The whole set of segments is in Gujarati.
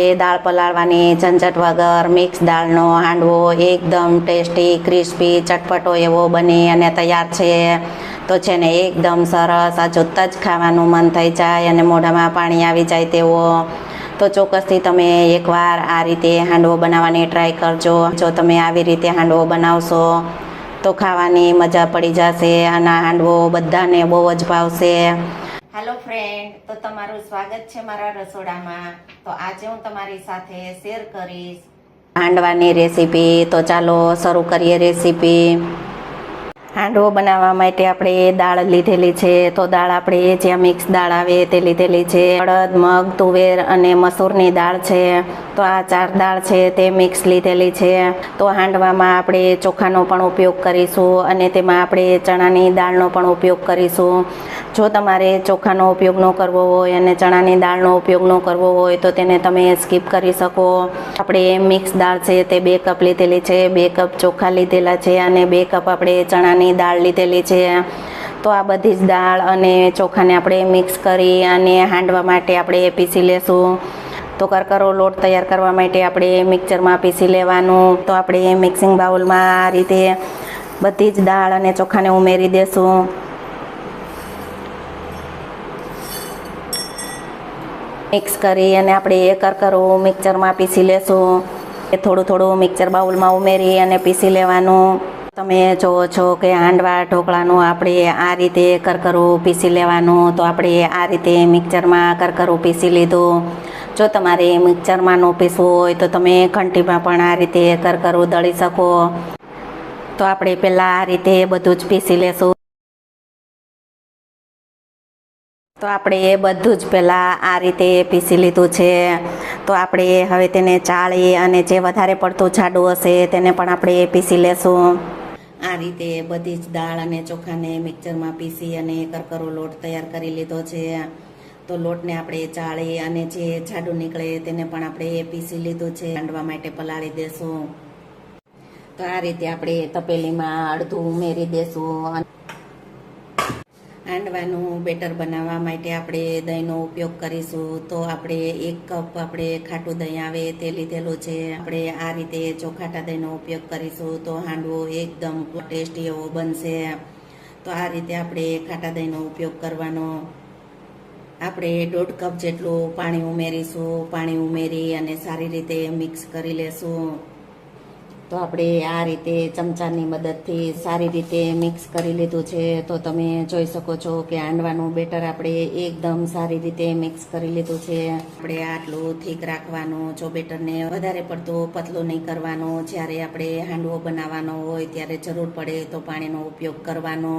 એ દાળ પલાળવાની ઝંઝટ વગર મિક્સ દાળનો હાંડવો એકદમ ટેસ્ટી ક્રિસ્પી ચટપટો એવો બની અને તૈયાર છે. તો છે ને એકદમ સરસ, આ જોતાં જ ખાવાનું મન થઈ જાય અને મોઢામાં પાણી આવી જાય તેવો. તો ચોક્કસથી તમે એકવાર આ રીતે હાંડવો બનાવવાની ટ્રાય કરજો. જો તમે આવી રીતે હાંડવો બનાવશો તો ખાવાની મજા પડી જશે અને હાંડવો બધાને બહુ જ ભાવશે. હેલો ફ્રેન્ડ, તો તમારું સ્વાગત છે મારા રસોડામાં. તો આજે હું તમારી સાથે શેર કરીશ હાંડવાની રેસીપી. તો ચાલો શરૂ કરીએ રેસીપી. હાંડવો બનાવવા માટે આપણે દાળ લીધેલી છે. તો દાળ આપણે જ્યાં મિક્સ દાળ આવે તે લીધેલી છે. અડદ, મગ, તુવેર અને મસૂરની દાળ છે. તો આ 4 દાળ છે તે મિક્સ લીધેલી છે. તો હાંડવામાં આપણે ચોખાનો પણ ઉપયોગ કરીશું અને તેમાં આપણે ચણાની દાળનો પણ ઉપયોગ કરીશું. જો તમારે ચોખાનો ઉપયોગ ન કરવો હોય અને ચણાની દાળનો ઉપયોગ ન કરવો હોય તો તેને તમે સ્કીપ કરી શકો. આપણે મિક્સ દાળ છે તે 2 કપ લીધેલી છે. 2 કપ ચોખા લીધેલા છે અને 2 કપ આપણે ચણાની દાળ લીધેલી છે. તો આ બધી જ દાળ અને ચોખાને આપણે મિક્સ કરી અને હાંડવા માટે આપણે પીસી લેશું. તો કરકરો લોટ તૈયાર કરવા માટે આપણે મિક્સરમાં પીસી લેવાનું. તો આપણે મિક્સિંગ બાઉલમાં આ રીતે બધી જ દાળ અને ચોખાને ઉમેરી દેશું. મિક્સ કરી અને આપણે કરકરો મિક્સરમાં પીસી લેશું. થોડું થોડું મિક્સર બાઉલમાં ઉમેરી અને પીસી લેવાનું. તમે જોવો છો કે હાંડવા ઢોકળાનું આપણે આ રીતે કરકરું પીસી લેવાનું. તો આપણે આ રીતે મિક્સરમાં કરકરું પીસી લીધું. જો તમારે મિક્સરમાં ન પીસવું હોય તો તમે ઘંટીમાં પણ આ રીતે કરકરું દળી શકો. તો આપણે પહેલાં આ રીતે બધું જ પીસી લેશું. તો આપણે બધું જ પહેલાં આ રીતે પીસી લીધું છે. તો આપણે હવે તેને ચાળી અને જે વધારે પડતું જાડું હશે તેને પણ આપણે પીસી લેશું. આ રીતે બધી જ દાળ અને ચોખાને મિક્સરમાં પીસી અને કરકરો લોટ તૈયાર કરી લીધો છે. તો લોટને આપણે ચાળી અને જે જાડું નીકળે તેને પણ આપણે પીસી લીધું છે. હાંડવા માટે પલાળી દેશું. તો આ રીતે આપણે તપેલીમાં અડધું ઉમેરી દેશું. હાંડવાનું બેટર બનાવવા માટે આપણે દહીંનો ઉપયોગ કરીશું. તો આપણે 1 કપ આપણે ખાટું દહીં આવે તે લીધેલું છે. આપણે આ રીતે ચોખાટા દહીંનો ઉપયોગ કરીશું તો હાંડવો એકદમ ટેસ્ટી એવો બનશે. તો આ રીતે આપણે ખાટા દહીંનો ઉપયોગ કરવાનો. આપણે 1.5 કપ જેટલું પાણી ઉમેરીશું. પાણી ઉમેરી અને સારી રીતે મિક્સ કરી લેશું. તો આપણે આ રીતે ચમચાની મદદથી સારી રીતે મિક્સ કરી લીધું છે. તો તમે જોઈ શકો છો કે હાંડવાનું બેટર આપણે એકદમ સારી રીતે મિક્સ કરી લીધું છે. આપણે આટલું થીક રાખવાનું. જો બેટરને વધારે પડતું પતલું નહીં કરવાનું. જ્યારે આપણે હાંડવો બનાવવાનો હોય ત્યારે જરૂર પડે તો પાણીનો ઉપયોગ કરવાનો.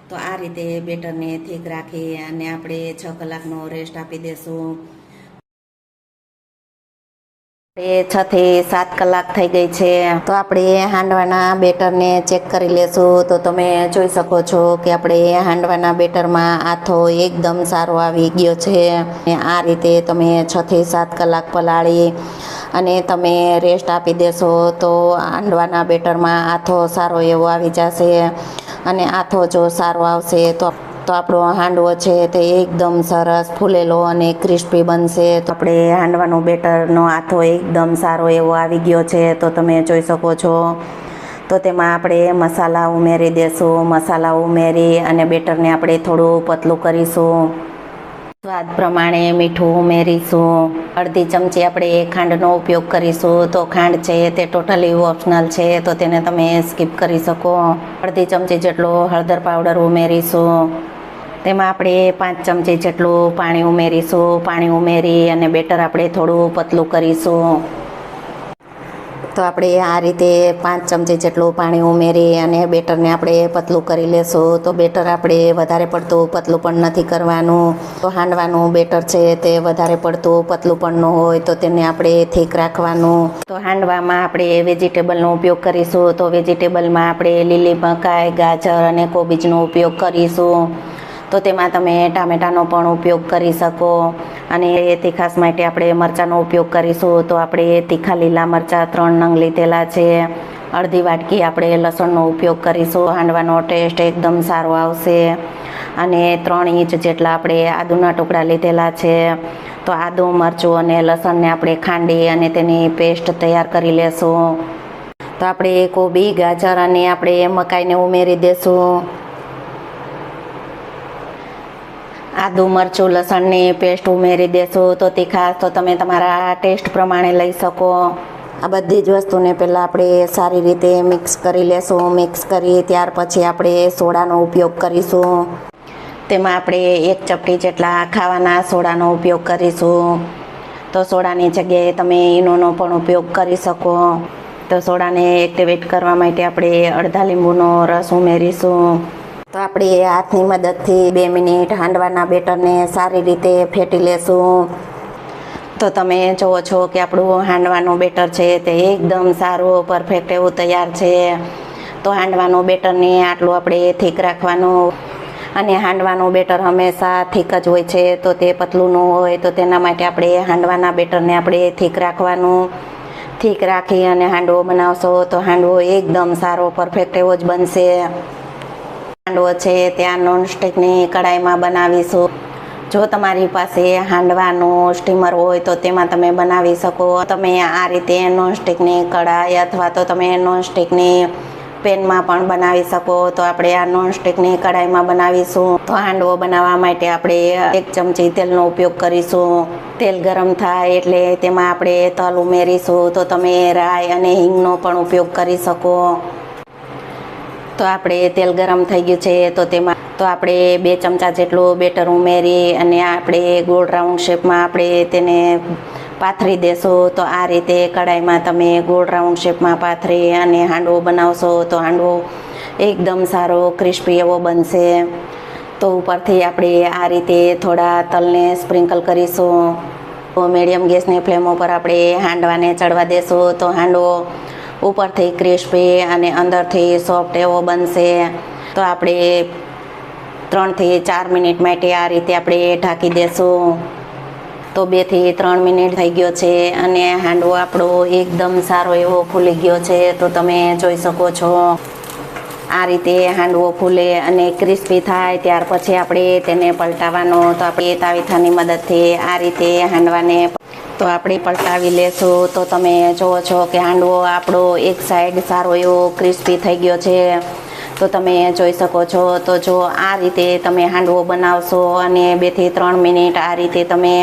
તો આ રીતે બેટરને થીક રાખી અને આપણે 6 કલાકનો રેસ્ટ આપી દેશું. 6 થી 7 કલાક થઈ ગઈ છે. તો આપણે હાંડવાના બેટરને ચેક કરી લેશું. તો તમે જોઈ શકો છો કે આપણે હાંડવાના બેટરમાં આથો એકદમ સારો આવી ગયો છે. આ રીતે તમે 6 થી 7 કલાક પલાળી અને તમે રેસ્ટ આપી દેશો તો હાંડવાના બેટરમાં આથો સારો એવો આવી જશે. અને આથો જો સારો આવશે તો આપણો હાંડવો છે તે એકદમ સરસ ફૂલેલો અને ક્રિસ્પી બનશે. તો આપણે હાંડવાનું બેટરનો આથો એકદમ સારો એવો આવી ગયો છે. તો તમે જોઈ શકો છો. તો તેમાં આપણે મસાલા ઉમેરી દેશું. મસાલા ઉમેરી અને બેટરને આપણે થોડું પતલું કરીશું. સ્વાદ પ્રમાણે મીઠું ઉમેરીશું. અડધી ચમચી આપણે ખાંડનો ઉપયોગ કરીશું. તો ખાંડ છે તે ટોટલી ઓપ્શનલ છે, તો તેને તમે સ્કીપ કરી શકો. અડધી ચમચી જેટલો હળદર પાવડર ઉમેરીશું. તેમાં આપણે 5 ચમચી જેટલું પાણી ઉમેરીશું. પાણી ઉમેરી અને બેટર આપણે થોડું પતલું કરીશું. તો આપણે આ રીતે 5 ચમચી જેટલું પાણી ઉમેરી અને બેટરને આપણે પતલું કરી લેશું. તો બેટર આપણે વધારે પડતું પતલું પણ નથી કરવાનું. તો હાંડવાનું બેટર છે તે વધારે પડતું પતલું પણ ન હોય તો તેને આપણે થીક રાખવાનું. તો હાંડવામાં આપણે વેજીટેબલનો ઉપયોગ કરીશું. તો વેજીટેબલમાં આપણે લીલી મકાઈ, ગાજર અને કોબીજનો ઉપયોગ કરીશું. તો તેમાં તમે ટામેટાનો પણ ઉપયોગ કરી શકો. અને તીખાસ માટે આપણે મરચાંનો ઉપયોગ કરીશું. તો આપણે તીખા લીલા મરચાં 3 નંગ લીધેલા છે. અડધી વાટકી આપણે લસણનો ઉપયોગ કરીશું. હાંડવાનો ટેસ્ટ એકદમ સારો આવશે. અને 3 ઇંચ જેટલા આપણે આદુના ટુકડા લીધેલા છે. તો આદુ મરચું અને લસણને આપણે ખાંડી અને તેની પેસ્ટ તૈયાર કરી લેશું. તો આપણે કોબી ગાજર અને આપણે મકાઈને ઉમેરી દેશું. આદુ મરચું લસણની પેસ્ટ ઉમેરી દેશું. તો તીખાશ તો તમે તમારા ટેસ્ટ પ્રમાણે લઈ શકો. આ બધી જ વસ્તુને પહેલાં આપણે સારી રીતે મિક્સ કરી લેશું. મિક્સ કરી ત્યાર પછી આપણે સોડાનો ઉપયોગ કરીશું. તેમાં આપણે 1 ચપટી જેટલા ખાવાના સોડાનો ઉપયોગ કરીશું. તો સોડાની જગ્યાએ તમે ઈનોનો પણ ઉપયોગ કરી શકો. તો સોડાને એક્ટિવેટ કરવા માટે આપણે અડધા લીંબુનો રસ ઉમેરીશું. તો આપણે હાથની મદદથી 2 મિનિટ હાંડવાના બેટરને સારી રીતે ફેટી લેશું. તો તમે જુઓ છો કે આપણું હાંડવાનું બેટર છે તે એકદમ સારું પરફેક્ટ એવું તૈયાર છે. તો હાંડવાનું બેટરને આટલું આપણે થીક રાખવાનું, અને હાંડવાનું બેટર હંમેશા થીક જ હોય છે. તો તે પતલું ન હોય, તો તેના માટે આપણે હાંડવાના બેટરને આપણે થીક રાખવાનું. થીક રાખી અને હાંડવો બનાવશો તો હાંડવો એકદમ સારો પરફેક્ટ એવો જ બનશે. હાંડવો છે ત્યાં નોનસ્ટિકની કડાઈમાં બનાવીશું. જો તમારી પાસે હાંડવાનું સ્ટીમર હોય તો તેમાં તમે બનાવી શકો. તમે આ રીતે નોનસ્ટિકની કડાઈ અથવા તો તમે નોનસ્ટિકની પેનમાં પણ બનાવી શકો. તો આપણે આ નોનસ્ટિકની કડાઈમાં બનાવીશું. તો હાંડવો બનાવવા માટે આપણે 1 ચમચી તેલનો ઉપયોગ કરીશું. તેલ ગરમ થાય એટલે તેમાં આપણે તલ ઉમેરીશું. તો તમે રાઈ અને હિંગનો પણ ઉપયોગ કરી શકો. તો આપણે તેલ ગરમ થઈ ગયું છે તો તેમાં તો આપણે 2 ચમચા જેટલું બેટર ઉમેરી અને આપણે ગોળ રાઉન્ડ શેપમાં આપણે તેને પાથરી દેશું. તો આ રીતે કડાઈમાં તમે ગોળ રાઉન્ડ શેપમાં પાથરી અને હાંડવો બનાવશો તો હાંડવો એકદમ સારો ક્રિસ્પી એવો બનશે. તો ઉપરથી આપણે આ રીતે થોડા તલને સ્પ્રિંકલ કરીશું. તો મીડિયમ ગેસની ફ્લેમ ઉપર આપણે હાંડવાને ચડવા દેશું. તો હાંડવો ઉપરથી ક્રિસ્પી અને અંદરથી સોફ્ટ એવો બનશે. તો આપણે 3 થી 4 મિનિટ માટે આ રીતે આપણે ઢાંકી દેશું. તો 2 થી 3 મિનિટ થઈ ગયો છે અને હાંડવો આપણો એકદમ સારો એવો ફૂલી ગયો છે. તો તમે જોઈ શકો છો આ રીતે હાંડવો ફૂલે અને ક્રિસ્પી થાય ત્યાર પછી આપણે તેને પલટાવવાનો. તો આપણે તાવીથાની મદદથી આ રીતે હાંડવાને તો આપણે પલટાવી લેશું. તો તમે જુઓ છો કે હાંડવો આપણો એક સાઈડ સારો એવો ક્રિસ્પી થઈ ગયો છે. તો તમે જોઈ શકો છો. તો જો આ રીતે તમે હાંડવો બનાવશો અને 2 થી 3 મિનિટ આ રીતે તમે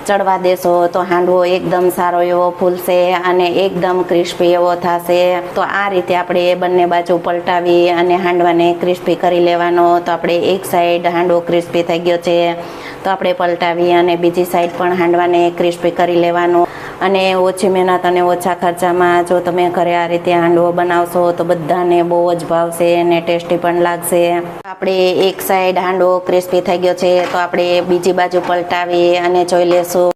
ચડવા દેશો તો હાંડવો એકદમ સારો એવો ફૂલશે અને એકદમ ક્રિસ્પી એવો થશે. તો આ રીતે આપણે બંને બાજુ પલટાવી અને હાંડવાને ક્રિસ્પી કરી લેવાનો. તો આપણે એક સાઈડ હાંડવો ક્રિસ્પી થઈ ગયો છે તો આપણે પલટાવી અને બીજી સાઈડ પણ હાંડવાને ક્રિસ્પી કરી લેવાનો. અને ઓછી મહેનત અને ઓછા ખર્ચામાં જો તમે ઘરે આ રીતે હાંડવો બનાવશો તો બધાને બહુ જ ભાવશે અને ટેસ્ટી પણ લાગશે. આપણે એક સાઈડ હાંડવો ક્રિસ્પી થઈ ગયો છે તો આપણે બીજી બાજુ પલટાવી અને જોઈ લેશું.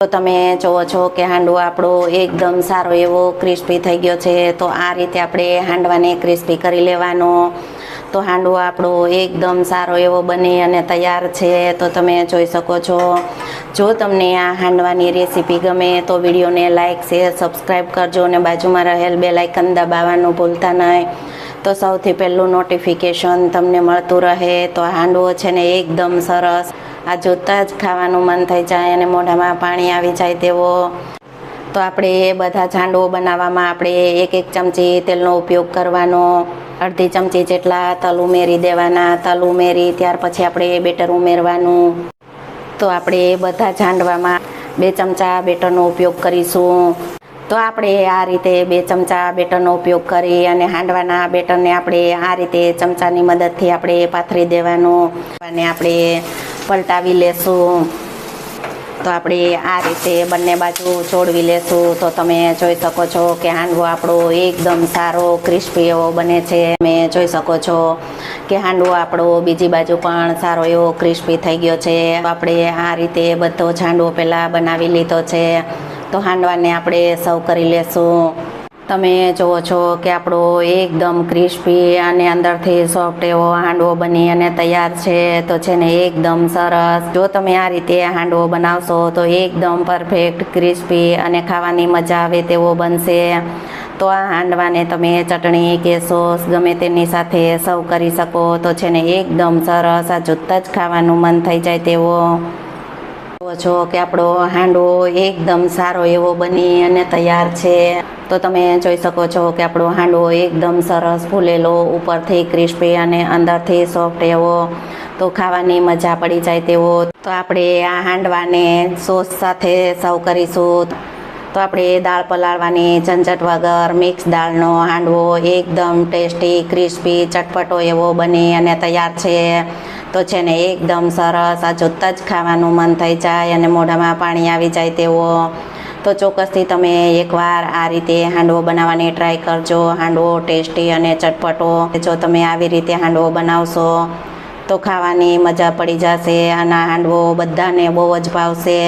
તો તમે જુઓ છો કે હાંડવો આપણો એકદમ સારો એવો ક્રિસ્પી થઈ ગયો છે. તો આ રીતે આપણે હાંડવાને ક્રિસ્પી કરી લેવાનો. તો હાંડવો આપણો એકદમ સારો એવો બની અને તૈયાર છે. તો તમે જોઈ શકો છો. જો તમને આ હાંડવાની રેસીપી ગમે તો વિડીયોને લાઇક શેર સબસ્ક્રાઈબ કરજો અને બાજુમાં રહેલ બેલ આઇકન દબાવવાનું ભૂલતા નહીં. તો સૌથી પહેલું નોટિફિકેશન તમને મળતું રહે. તો હાંડવો છે ને એકદમ સરસ, આ જોતાં જ ખાવાનું મન થઈ જાય અને મોઢામાં પાણી આવી જાય તેવો. તો આપણે બધા જ હાંડવો બનાવવામાં આપણે 1 ચમચી તેલનો ઉપયોગ કરવાનો. અડધી ચમચી જેટલા તલ ઉમેરી દેવાના. તલ ઉમેરી ત્યાર પછી આપણે બેટર ઉમેરવાનું. તો આપણે બધા જ હાંડવામાં 2 ચમચા બેટરનો ઉપયોગ કરીશું. તો આપણે આ રીતે 2 ચમચા બેટરનો ઉપયોગ કરી અને હાંડવાના બેટરને આપણે આ રીતે ચમચાની મદદથી આપણે પાથરી દેવાનું અને આપણે પલટાવી લેશું. તો આપણે આ રીતે બંને બાજુ ચોળવી લેશું. તો તમે જોઈ શકો છો કે હાંડવો આપણો એકદમ સારો ક્રિસ્પી એવો બને છે. તમે જોઈ શકો છો કે હાંડવો આપણો બીજી બાજુ પણ સારો એવો ક્રિસ્પી થઈ ગયો છે. આપણે આ રીતે બધો જ હાંડવો પહેલાં બનાવી લીધો છે. તો હાંડવાને આપણે સર્વ કરી લેશું. તમે જુઓ છો કે આપણો એકદમ ક્રિસ્પી અને અંદરથી સોફ્ટ એવો હાંડવો બની અને તૈયાર છે. તો છે ને એકદમ સરસ. જો તમે આ રીતે હાંડવો બનાવશો તો એકદમ પરફેક્ટ ક્રિસ્પી અને ખાવાની મજા આવે તેવો બનશે. તો આ હાંડવાને તમે ચટણી કે સોસ ગમે તેની સાથે સર્વ કરી શકો. તો છે ને એકદમ સરસ, આ જોતાં જ ખાવાનું મન થઈ જાય તેવો. જુઓ છો કે આપણો હાંડવો એકદમ સારો એવો બની અને તૈયાર છે. તો તમે જોઈ શકો છો કે આપણો હાંડવો એકદમ સરસ ફૂલેલો, ઉપરથી ક્રિસ્પી અને અંદરથી સોફ્ટ એવો, તો ખાવાની મજા પડી જાય તેવો. તો આપણે આ હાંડવાને સોસ સાથે સર્વ કરીશું. તો આપણે દાળ પલાળવાની ઝંઝટ વગર મિક્સ દાળનો હાંડવો એકદમ ટેસ્ટી, ક્રિસ્પી, ચટપટો એવો બની અને તૈયાર છે. તો છે ને એકદમ સરસ, આ જોતાં જ ખાવાનું મન થઈ જાય અને મોઢામાં પાણી આવી જાય તેવો. તો ચોક્કસથી તમે એકવાર આ રીતે હાંડવો બનાવવાની ટ્રાય કરજો. હાંડવો ટેસ્ટી અને ચટપટો. જો તમે આવી રીતે હાંડવો બનાવશો તો ખાવાની મજા પડી જશે અને હાંડવો બધાને બહુ જ ભાવશે.